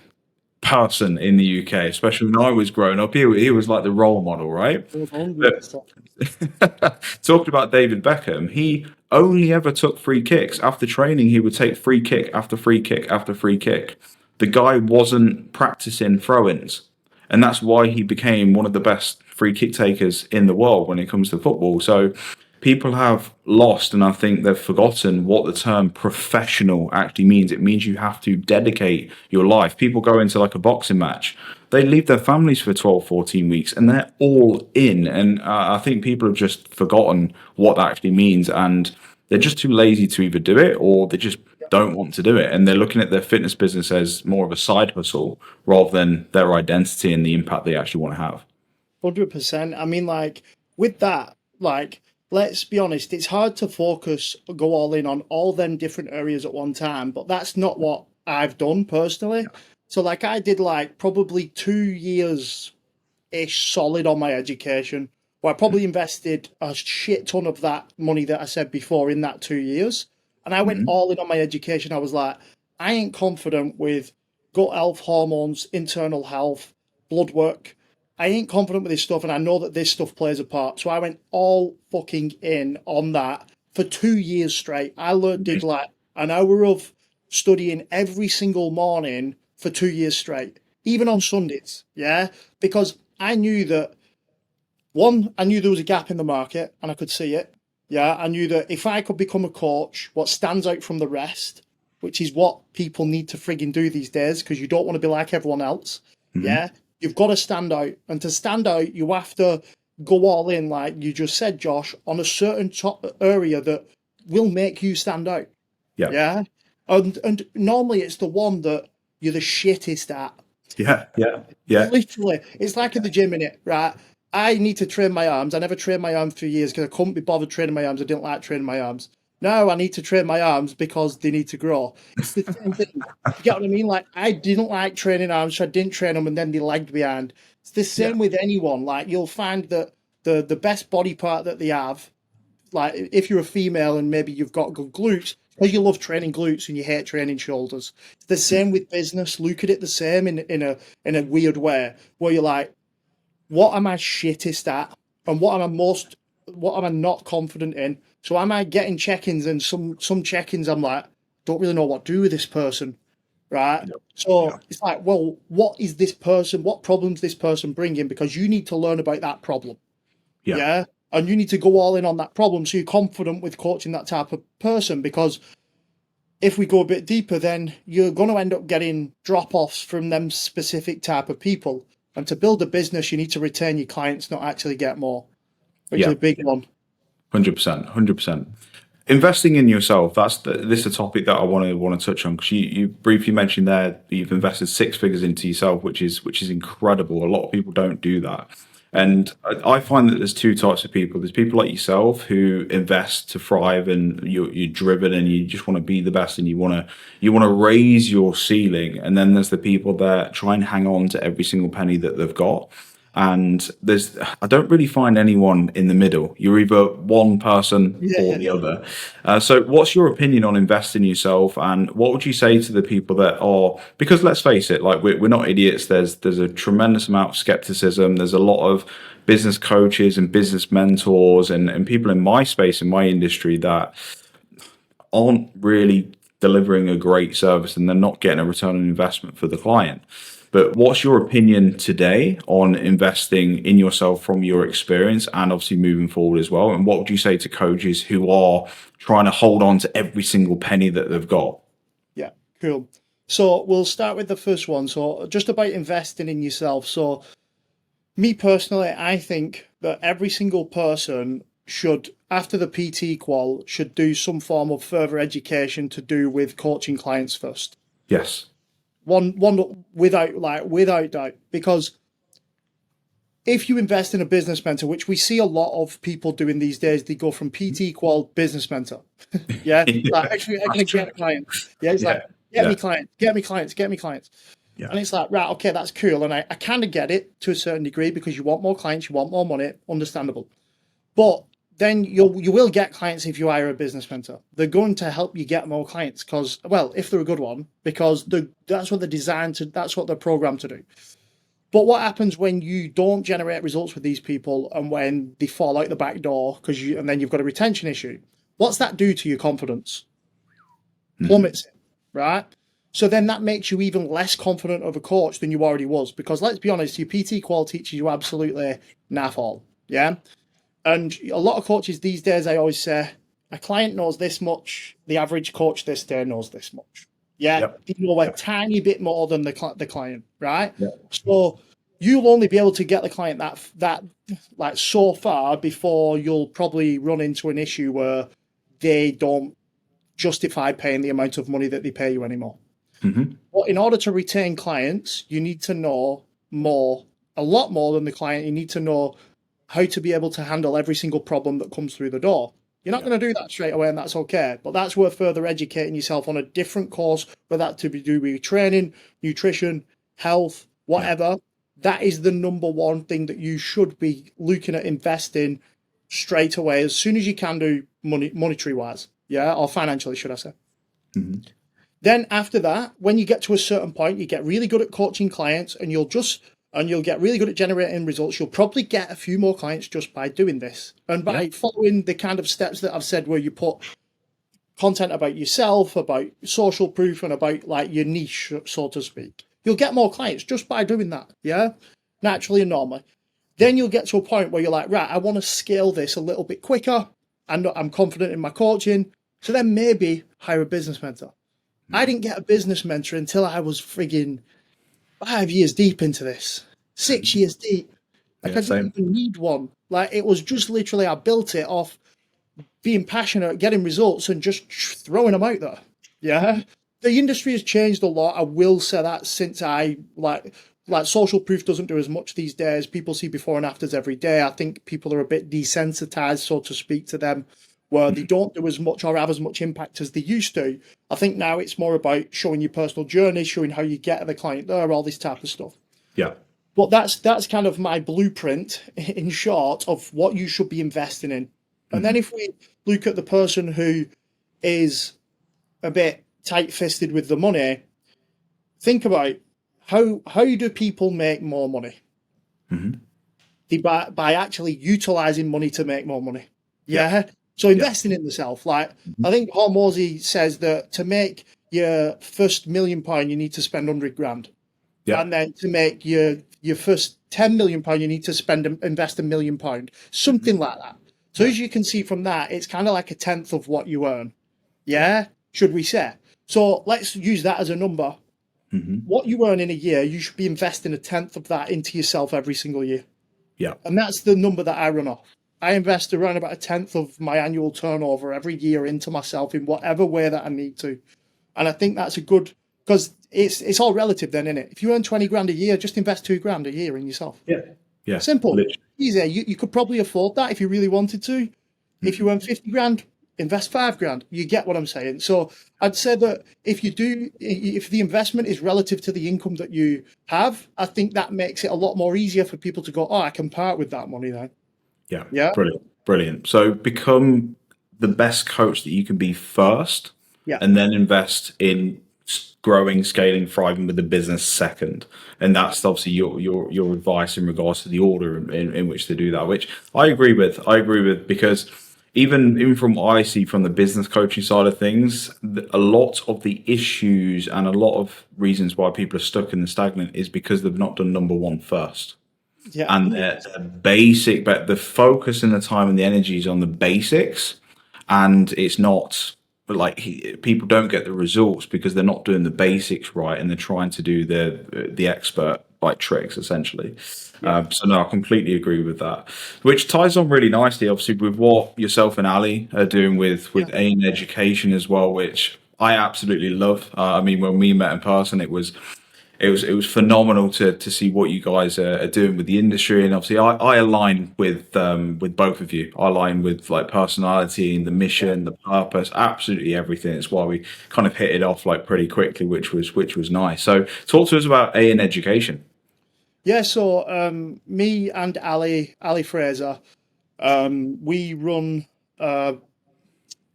person in the UK, especially when I was growing up. He was like the role model, right? But
100%.
talking about David Beckham, he only ever took free kicks. After training, he would take free kick after free kick after free kick. The guy wasn't practicing throw-ins. And that's why he became one of the best free kick takers in the world when it comes to football. So people have lost, and I think they've forgotten what the term professional actually means. It means you have to dedicate your life. People go into like a boxing match, they leave their families for 12, 14 weeks, and they're all in. And I think people have just forgotten what that actually means, and they're just too lazy to either do it, or they just don't want to do it. And they're looking at their fitness business as more of a side hustle rather than their identity and the impact they actually want to have.
100%. I mean, like, with that, like, let's be honest, it's hard to focus, go all in on all them different areas at one time, but that's not what I've done personally. So, like, I did like probably 2 years ish solid on my education, where I probably invested a shit ton of that money that I said before in that 2 years. And I went
Mhm.
all in on my education. I was like, I ain't confident with gut health, hormones, internal health, blood work. I ain't confident with this stuff, and I know that this stuff plays a part. So I went all fucking in on that for 2 years straight. I learned, did like an hour of studying every single morning for 2 years straight, even on Sundays. Yeah, because I knew that one, I knew there was a gap in the market and I could see it. Yeah, I knew that if I could become a coach, what stands out from the rest, which is what people need to frigging do these days, because you don't want to be like everyone else.
Mhm.
Yeah, you've got to stand out. And to stand out, you have to go all in, like you just said, Josh, on a certain top area that will make you stand out.
Yeah.
Yeah. And normally it's the one that you're the shittest at.
Yeah. Yeah. Yeah.
Literally, it's like in the gym, in it, right? I need to train my arms. I never trained my arms for years because I couldn't be bothered training my arms. I didn't like training my arms. Now I need to train my arms because they need to grow. It's the same thing. Do you get what I mean? Like, I didn't like training arms, so I didn't train them, and then they lagged behind. It's the
Yeah.
same with anyone. Like, you'll find that the best body part that they have, like if you're a female and maybe you've got good glutes, because you love training glutes and you hate training shoulders. It's the same with business. Look at it the same in a weird way, where you're like, what am I shittest at, and what am I not confident in? So am I getting check-ins, and some check-ins I'm like, don't really know what to do with this person, right?
Yeah. Yeah.
So it's like, well, what is this person? What problems this person bringing? Because you need to learn about that problem.
Yeah.
Yeah. And you need to go all in on that problem so you're confident with coaching that type of person. Because if we go a bit deeper, then you're going to end up getting drop offs from them specific type of people. And to build a business, you need to retain your clients, not actually get more, which is
Yeah.
a big one.
100%. 100%. Investing in yourself, this is a topic that I want to touch on, because you briefly mentioned there that you've invested six figures into yourself, which is incredible. A lot of people don't do that. And I find that there's two types of people. There's people like yourself who invest to thrive, and you're driven and you just want to be the best, and you want to raise your ceiling. And then there's the people that try and hang on to every single penny that they've got. And I don't really find anyone in the middle. You're either one person or
Yeah.
the other. So what's your opinion on investing in yourself, and what would you say to the people that are, because let's face it, like we're not idiots. There's a tremendous amount of skepticism. There's a lot of business coaches and business mentors and people in my space, in my industry, that aren't really delivering a great service, and they're not getting a return on investment for the client. But what's your opinion today on investing in yourself from your experience, and obviously moving forward as well? And what would you say to coaches who are trying to hold on to every single penny that they've got?
Yeah. Cool. So we'll start with the first one. So just about investing in yourself. So me personally, I think that every single person should, after the PT qual, should do some form of further education to do with coaching clients first.
Yes.
One without doubt, because if you invest in a business mentor, which we see a lot of people doing these days, they go from PT qual business mentor. Yeah, like,
Yeah,
actually, I'm
that's
gonna
true.
get clients. Yeah, it's like,
Yeah.
get me
Yeah.
clients, get me clients, get me clients.
Yeah.
And it's like, right, okay, that's cool. And I kind of get it to a certain degree, because you want more clients, you want more money, understandable. But then you will get clients if you hire a business mentor. They're going to help you get more clients, because, well, if they're a good one, because that's what they're designed to, that's what they're programmed to do. But what happens when you don't generate results with these people, and when they fall out the back door and then you've got a retention issue? What's that do to your confidence?
Mhm.
Plummets it, right? So then that makes you even less confident of a coach than you already was, because let's be honest, your PT qual teaches you absolutely naff all. Yeah. And a lot of coaches these days, I always say, a client knows this much. The average coach this day knows this much. Yeah,
Yep.
they know a
Yep.
tiny bit more than the client, right?
Yep.
So you'll only be able to get the client that like so far before you'll probably run into an issue where they don't justify paying the amount of money that they pay you anymore.
Hmm.
But in order to retain clients, you need to know more, a lot more than the client. You need to know how to be able to handle every single problem that comes through the door. You're not
Yep.
going to do that straight away, and that's okay. But that's worth further educating yourself on a different course, whether that to be do with training, nutrition, health,
Yep.
whatever. That is the number one thing that you should be looking at investing straight away as soon as you can do monetary wise, yeah, or financially, should I say.
Hmm.
Then after that, when you get to a certain point, you get really good at coaching clients and you'll get really good at generating results. You'll probably get a few more clients just by doing this and
Yeah.
by following the kind of steps that I've said, where you put content about yourself, about social proof, and about like your niche, so to speak. You'll get more clients just by doing that. Yeah. Naturally and normally. Then you'll get to a point where you're like, right, I want to scale this a little bit quicker. And I'm confident in my coaching. So then maybe hire a business mentor. I didn't get a business mentor until I was frigging 5 years deep into this, 6 years deep. Like
Yeah.
I didn't
Same.
even need one. Like it was just literally I built it off being passionate, getting results, and just throwing them out there. Yeah, the industry has changed a lot. I will say that since I like social proof doesn't do as much these days. People see before and afters every day. I think people are a bit desensitized, so to speak, to them, where they
Mhm.
don't do as much or have as much impact as they used to. I think now it's more about showing your personal journey, showing how you get the client there, all this type of stuff.
Yeah.
But that's kind of my blueprint in short of what you should be investing in. And then
Hmm.
if we look at the person who is a bit tight-fisted with the money, think about how do people make more money?
Hmm.
They by actually utilizing money to make more money.
Yeah.
Yeah. So
Yeah.
investing in the self. Like
Mhm.
I think Hormozy says that to make your first £1 million, you need to spend 100 grand.
Yeah.
And then to make your first £10 million, you need to invest £1 million,
Mhm.
something like that. So
Yeah.
as you can see from that, it's kind of like a tenth of what you earn. Yeah, should we say? So let's use that as a number.
Hmm.
What you earn in a year, you should be investing a tenth of that into yourself every single year,
Yeah.
and that's the number that I run off. I invest around about a tenth of my annual turnover every year into myself in whatever way that I need to. And I think that's a good, because it's all relative then, isn't it? If you earn 20 grand a year, just invest 2 grand a year in yourself.
Yeah. Yeah.
Simple.
Literally.
Easy. You could probably afford that if you really wanted to. If you
Hmm.
earn 50 grand, invest 5 grand. You get what I'm saying. So I'd say that if the investment is relative to the income that you have, I think that makes it a lot more easier for people to go, oh, I can part with that money then.
Yeah.
Yeah.
Brilliant. Brilliant. So become the best coach that you can be first,
Yeah.
and then invest in growing, scaling, thriving with the business second. And that's obviously your advice in regards to the order in which to do that, which I agree with. I agree with because even from what I see from the business coaching side of things, a lot of the issues and a lot of reasons why people are stuck in the stagnant is because they've not done number one first.
Yeah.
And
100%.
the basic, but the focus and the time and the energy is on the basics, and it's not like people don't get the results because they're not doing the basics right, and they're trying to do the expert like tricks essentially.
Yeah.
So no, I completely agree with that, which ties on really nicely, obviously, with what yourself and Ali are doing with
Yeah.
AIM education as well, which I absolutely love. I mean, when we met in person, it was phenomenal to see what you guys are doing with the industry, and obviously I align with both of you. I align with like personality and the
Yeah.
mission, the purpose, absolutely everything. It's why we kind of hit it off like pretty quickly, which was nice. So talk to us about A in education.
Yeah. So me and Ali Fraser, we run a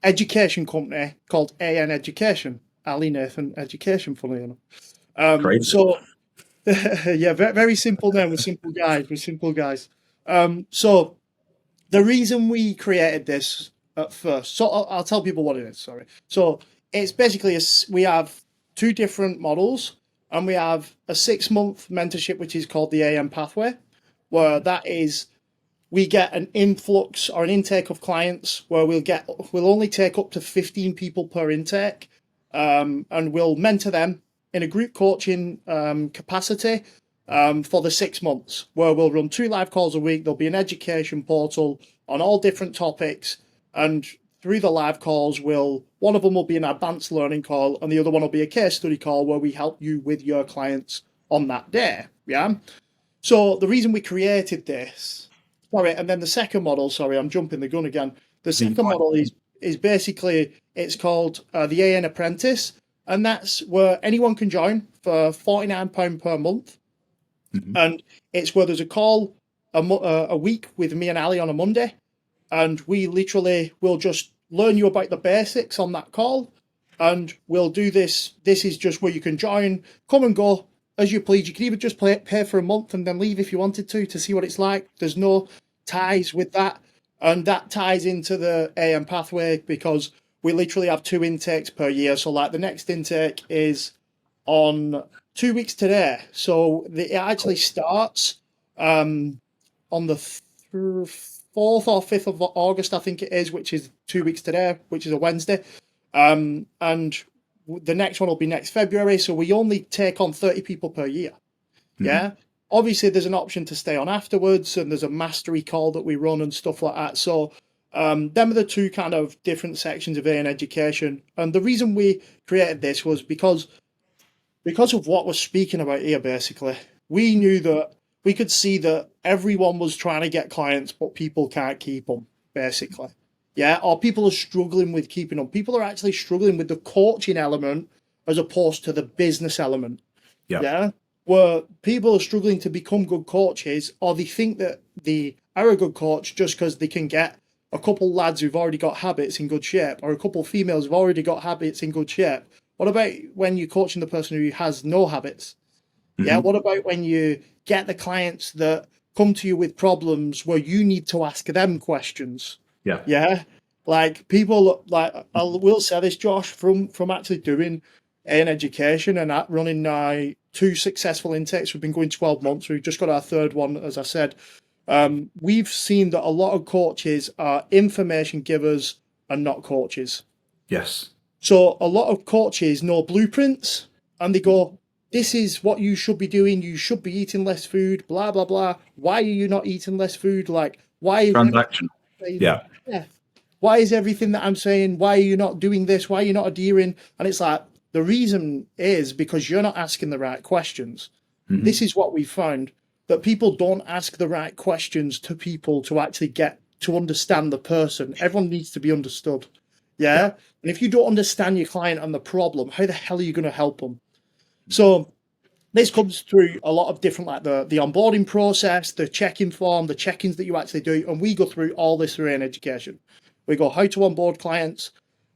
education company called AN Education, Ali Nathan Education, funny enough.
Crazy.
So yeah, very, very simple name. We're simple guys. We're simple guys. So the reason we created this at first, so I'll tell people what it is. Sorry. So it's basically we have two different models, and we have a 6 month mentorship, which is called the AM Pathway, where that is we get an influx or an intake of clients where we'll only take up to 15 people per intake, and we'll mentor them in a group coaching capacity for the 6 months, where we'll run 2 live calls a week. There'll be an education portal on all different topics, and through the live calls, one of them will be an advanced learning call, and the other one will be a case study call where we help you with your clients on that day. Yeah. So the reason we created this, sorry, and then the second model, sorry, I'm jumping the gun again. The second model is basically, it's called the AN Apprentice, and that's where anyone can join for £49 per month. And it's where there's a call a week with me and Ali on a Monday, and we literally will just learn you about the basics on that call, and we'll do this. This is just where you can join, come and go as you please. You can even just pay for a month and then leave if you wanted to see what it's like. There's no ties with that, and that ties into the AM pathway because we literally have 2 intakes per year. So like the next intake is on 2 weeks today. So it actually starts on the 4th or 5th of August, I think it is, which is 2 weeks today, which is a Wednesday. And the next one will be next February. So we only take on 30 people per year. Yeah. Obviously, there's an option to stay on afterwards, and there's a mastery call that we run and stuff like that. So them are the 2 kind of different sections of AN education. And the reason we created this was because of what we're speaking about here, basically. We knew that we could see that everyone was trying to get clients, but people can't keep them, basically. Yeah, or people are struggling with keeping them. People are actually struggling with the coaching element as opposed to the business element. Yeah. Where people are struggling to become good coaches, or they think that they are a good coach just because they can get a couple lads who've already got habits in good shape, or a couple females who've already got habits in good shape. What about when you're coaching the person who has no habits? Yeah. What about when you get the clients that come to you with problems where you need to ask them questions? Yeah. Like people, like I will say this, Josh, from actually doing an education and running 2 successful intakes. We've been going 12 months. We've just got our 3rd one, as I said. We've seen that a lot of coaches are information givers and not coaches.
Yes.
So a lot of coaches know blueprints, and they go, this is what you should be doing. You should be eating less food, blah, blah, blah. Why are you not eating less food? Like, why is
Transactional. Yeah.
Why is everything that I'm saying, why are you not doing this? Why are you not adhering? And it's like, the reason is because you're not asking the right questions. This is what we found, that people don't ask the right questions to people to actually get to understand the person. Everyone needs to be understood. Yeah. And if you don't understand your client and the problem, how the hell are you going to help them? So this comes through a lot of different, like the onboarding process, the check-in form, the check-ins that you actually do. And we go through all this through an education. We go how to onboard clients,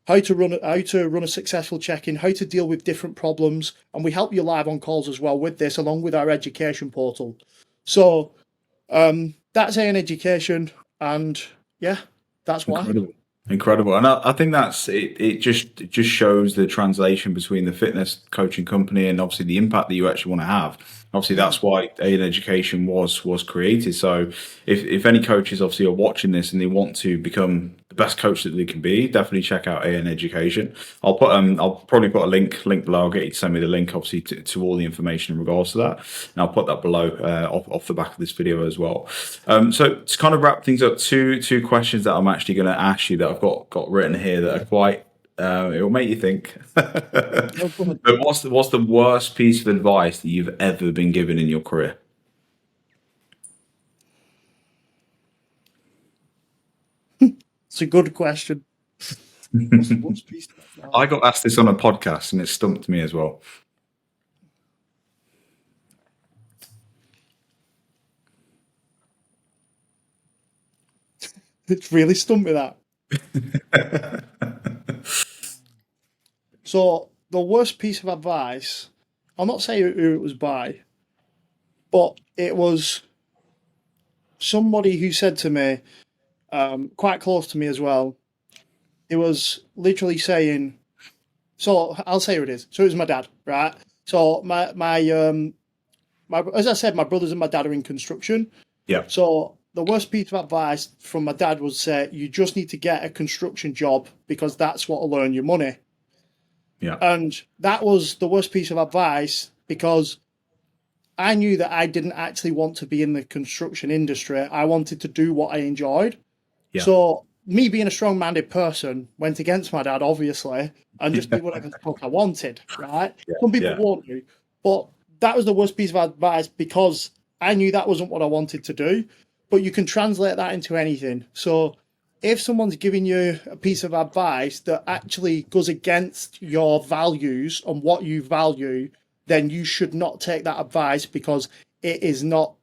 how to run a successful check-in, how to deal with different problems. And we help you live on calls as well with this, along with our education portal. So that's an education. And yeah, that's why.
Incredible. And I think that's it. It just shows the translation between the fitness coaching company and obviously the impact that you actually want to have. Obviously, that's why AN Education was created. So if any coaches obviously are watching this and they want to become the best coach that they can be, definitely check out AN Education. I'll probably put a link below. I'll get you to send me the link, obviously, to all the information in regards to that. And I'll put that below off the back of this video as well. So to kind of wrap things up, two questions that I'm actually going to ask you that I've got written here that are quite it will make you think. But what's the worst piece of advice that you've ever been given in your career?
It's a good question.
I got asked this on a podcast and it stumped me as well.
It's really stumped me, that. So the worst piece of advice, I'll not say who it was by, but it was somebody who said to me, quite close to me as well, it was literally saying, so I'll say who it is. So it was my dad, right? So my as I said, my brothers and my dad are in construction.
Yeah.
So the worst piece of advice from my dad was say, you just need to get a construction job because that's what will earn you money.
Yeah.
And that was the worst piece of advice because I knew that I didn't actually want to be in the construction industry. I wanted to do what I enjoyed.
Yeah.
So me being a strong-minded person went against my dad, obviously, and just did whatever the fuck I wanted, right?
Yeah.
Some people
Yeah.
won't do. But that was the worst piece of advice because I knew that wasn't what I wanted to do. But you can translate that into anything. So if someone's giving you a piece of advice that actually goes against your values and what you value, then you should not take that advice because it's not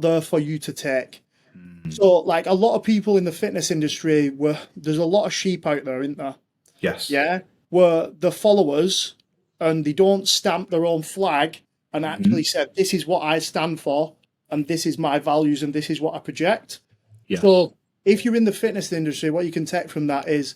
there for you to take. So like a lot of people in the fitness industry were there's a lot of sheep out there, isn't there?
Yes.
Yeah. Where the followers and they don't stamp their own flag and actually said, this is what I stand for and this is my values and this is what I project.
Yes.
So if you're in the fitness industry, what you can take from that is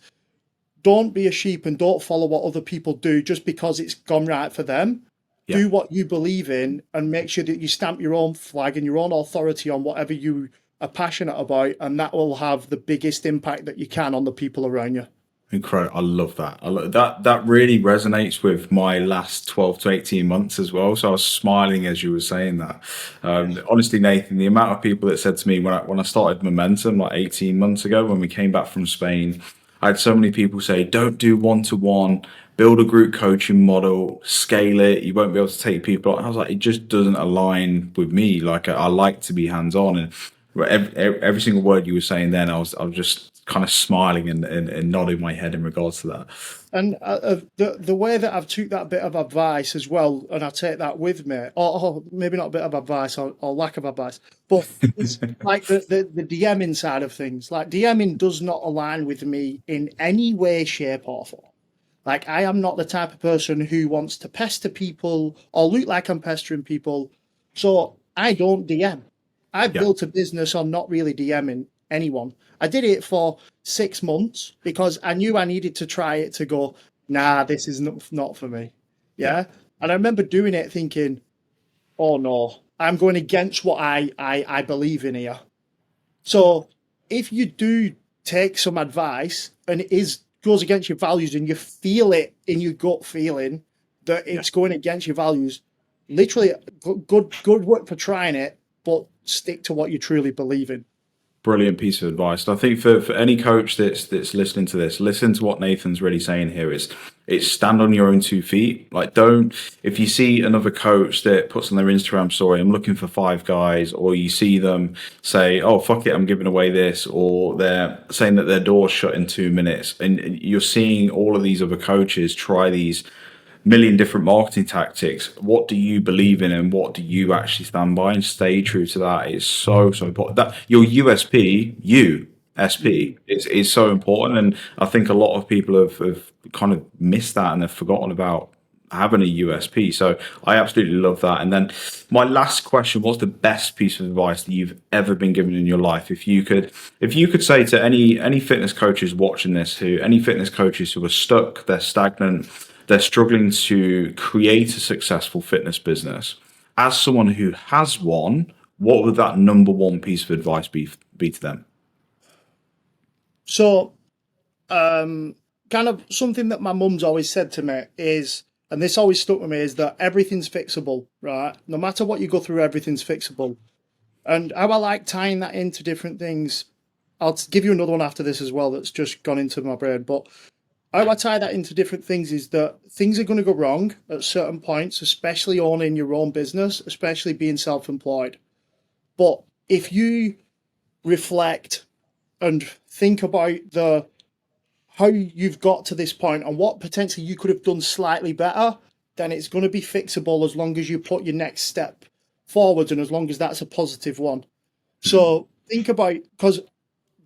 don't be a sheep and don't follow what other people do just because it's gone right for them.
Yeah.
Do what you believe in and make sure that you stamp your own flag and your own authority on whatever you are passionate about, and that will have the biggest impact that you can on the people around you.
Incredible. I love that. I love that. That really resonates with my last 12 to 18 months as well. So I was smiling as you were saying that. Honestly, Nathan, the amount of people that said to me when I started Momentum like 18 months ago, when we came back from Spain, I had so many people say, don't do one-to-one, build a group coaching model, scale it. You won't be able to take people on. I was like, it just doesn't align with me. Like I like to be hands-on, and every single word you were saying then, I was just kind of smiling and nodding my head in regards to that.
And the way that I've took that bit of advice as well, and I take that with me, or maybe not a bit of advice or lack of advice, but it's like the DMing side of things. Like DMing does not align with me in any way, shape, or form. Like I am not the type of person who wants to pester people or look like I'm pestering people. So I don't DM. I've
Yeah.
built a business on not really DMing anyone. I did it for 6 months because I knew I needed to try it to go, nah, this is not for me.
Yeah.
Yeah. And I remember doing it thinking, oh no, I'm going against what I believe in here. So if you do take some advice and it is goes against your values and you feel it in your gut feeling that it's going against your values, literally good work for trying it, but stick to what you truly believe in.
Brilliant piece of advice. And I think for any coach that's listening to this, listen to what Nathan's really saying here is it's stand on your own 2 feet. Like don't, if you see another coach that puts on their Instagram story, I'm looking for 5 guys, or you see them say, oh, fuck it, I'm giving away this, or they're saying that their door's shut in 2 minutes. And you're seeing all of these other coaches try these million different marketing tactics. What do you believe in and what do you actually stand by, and stay true to that is so important. That your USP is so important. And I think a lot of people have kind of missed that and have forgotten about having a USP. So I absolutely love that. And then my last question, what's the best piece of advice that you've ever been given in your life? If you could say to any fitness coaches watching this, any fitness coaches who are stuck, they're stagnant, they're struggling to create a successful fitness business, as someone who has one, what would that number one piece of advice be to them?
So, kind of something that my mum's always said to me is, and this always stuck with me, is that everything's fixable, right? No matter what you go through, everything's fixable. And how I like tying that into different things, I'll give you another one after this as well that's just gone into my brain. But how I tie that into different things is that things are going to go wrong at certain points, especially owning your own business, especially being self-employed. But if you reflect and think about the how you've got to this point and what potentially you could have done slightly better, then it's going to be fixable as long as you put your next step forward and as long as that's a positive one. So think about, because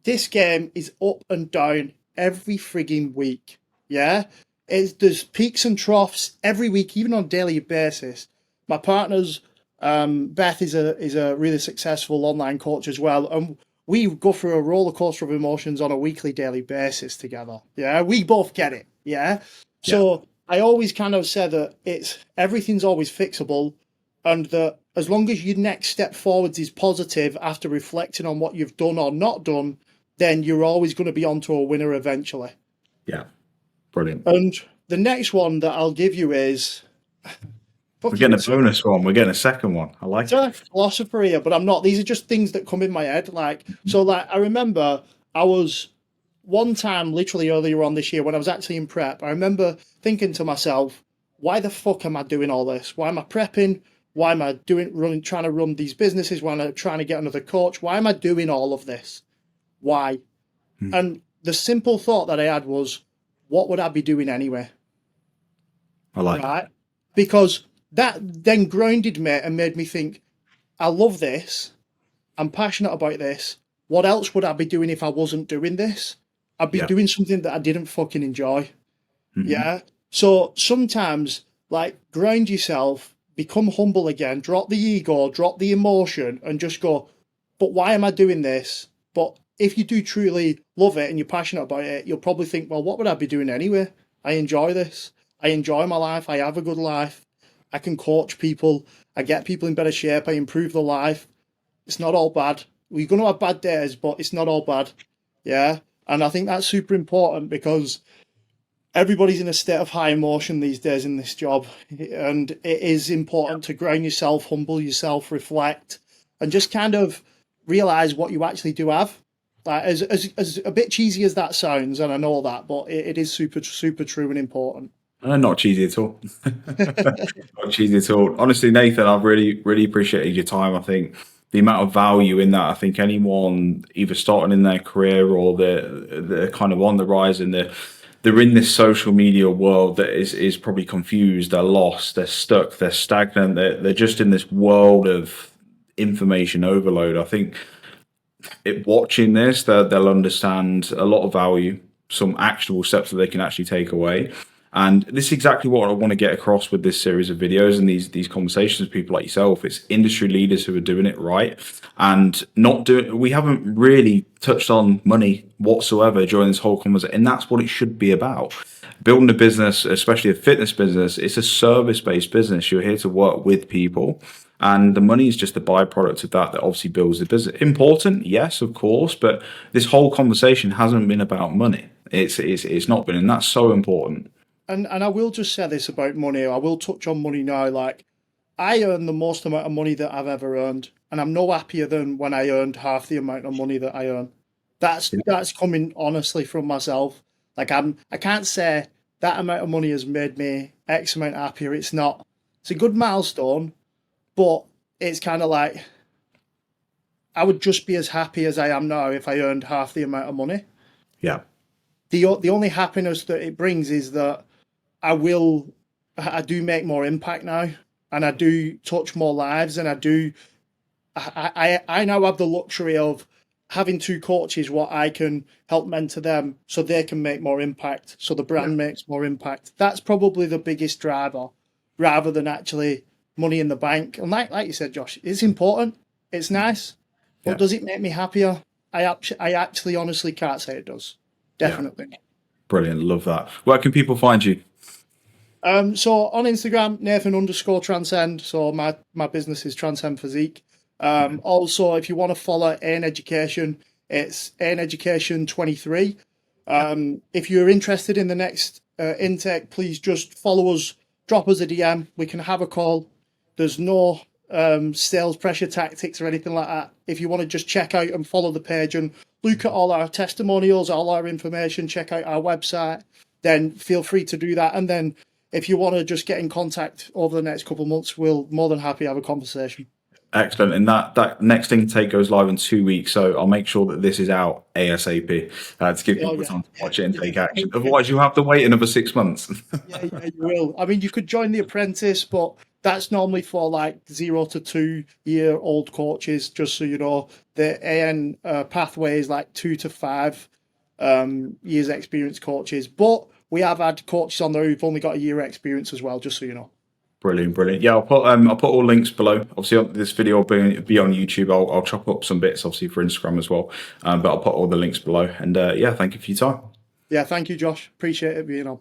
this game is up and down every frigging week. Yeah, there's peaks and troughs every week, even on a daily basis. My partner's Beth is a really successful online coach as well, and we go through a roller coaster of emotions on a weekly, daily basis together. Yeah, we both get it. Yeah,
Yeah.
so I always kind of say that everything's always fixable, and that as long as your next step forwards is positive after reflecting on what you've done or not done, then you're always going to be onto a winner eventually.
Yeah. Brilliant.
And the next one that I'll give you is
We're getting a
fucking
bonus one. We're getting a second one. I like
it's
it.
a philosopher here, but I'm not. These are just things that come in my head. Like, so like I remember I was one time literally earlier on this year when I was actually in prep, I remember thinking to myself, why the fuck am I doing all this? Why am I prepping? Why am I trying to run these businesses? Why am I trying to get another coach? Why am I doing all of this? Why? And the simple thought that I had was, what would I be doing anyway?
I like
Right? Because that then grounded me and made me think, I love this. I'm passionate about this. What else would I be doing if I wasn't doing this? I'd be
Yeah.
doing something that I didn't fucking enjoy.
Mhm.
Yeah. So sometimes, like, ground yourself, become humble again, drop the ego, drop the emotion, and just go, but why am I doing this? But if you do truly love it and you're passionate about it, you'll probably think, well, what would I be doing anyway? I enjoy this. I enjoy my life. I have a good life. I can coach people. I get people in better shape. I improve their life. It's not all bad. We're going to have bad days, but it's not all bad. Yeah. And I think that's super important because everybody's in a state of high emotion these days in this job. And it is important to ground yourself, humble yourself, reflect, and just kind of realize what you actually do have. Like, as a bit cheesy as that sounds, and I know that, but it is super, super true and important.
Not cheesy at all. Not cheesy at all. Honestly, Nathan, I've really, really appreciated your time. I think the amount of value in that. I think anyone either starting in their career or they're kind of on the rise and they're in this social media world that is probably confused. They're lost. They're stuck. They're stagnant. They're just in this world of information overload. I think watching this, they'll understand a lot of value, some actionable steps that they can actually take away. And this is exactly what I want to get across with this series of videos and these conversations with people like yourself. It's industry leaders who are doing it right and not doing. We haven't really touched on money whatsoever during this whole conversation, and that's what it should be about. Building a business, especially a fitness business, it's a service-based business. You're here to work with people. And the money is just a byproduct of that obviously builds the business. Important, yes, of course, but this whole conversation hasn't been about money. It's not been, and that's so important.
And I will just say this about money. I will touch on money now. Like, I earn the most amount of money that I've ever earned, and I'm no happier than when I earned half the amount of money that I earn. That's coming honestly from myself. Like, I can't say that amount of money has made me X amount happier. It's not. It's a good milestone, but it's kind of like I would just be as happy as I am now if I earned half the amount of money.
Yeah,
The only happiness that it brings is that I do make more impact now, and I do touch more lives, and I now have the luxury of having two coaches what I can help mentor them so they can make more impact, so the
yeah,
brand makes more impact. That's probably the biggest driver, rather than actually money in the bank. And like you said, Josh, it's important, it's nice, but
yeah,
does it make me happier? I actually honestly can't say it does.
yeah.
Definitely not.
Brilliant. Love that. Where can people find you?
So on Instagram, Nathan_transcend. So my business is Transcend Physique. Also, if you want to follow AN Education, it's AN Education 23. If you're interested in the next intake, please just follow us, drop us a DM. We can have a call. There's no sales pressure tactics or anything like that. If you want to just check out and follow the page and look at all our testimonials, all our information, check out our website, then feel free to do that. And then if you want to just get in contact over the next couple of months, we'll more than happy to have a conversation.
Excellent. And that next intake goes live in 2 weeks. So I'll make sure that this is out ASAP to give
Oh
people
yeah,
time to watch it and take action.
thank you.
Otherwise, you have to wait another 6 months.
Yeah, you will. I mean, you could join the apprentice, but that's normally for like 0 to 2 year old coaches. Just so you know, the AN pathway is like 2 to 5 years experience coaches. But we have had coaches on there who've only got a year experience as well. Just so you know.
Brilliant, brilliant. Yeah, I'll put all links below. Obviously, this video will be on YouTube. I'll chop up some bits, obviously, for Instagram as well. But I'll put all the links below. And yeah, thank you for your time.
Yeah, thank you, Josh. Appreciate it being on.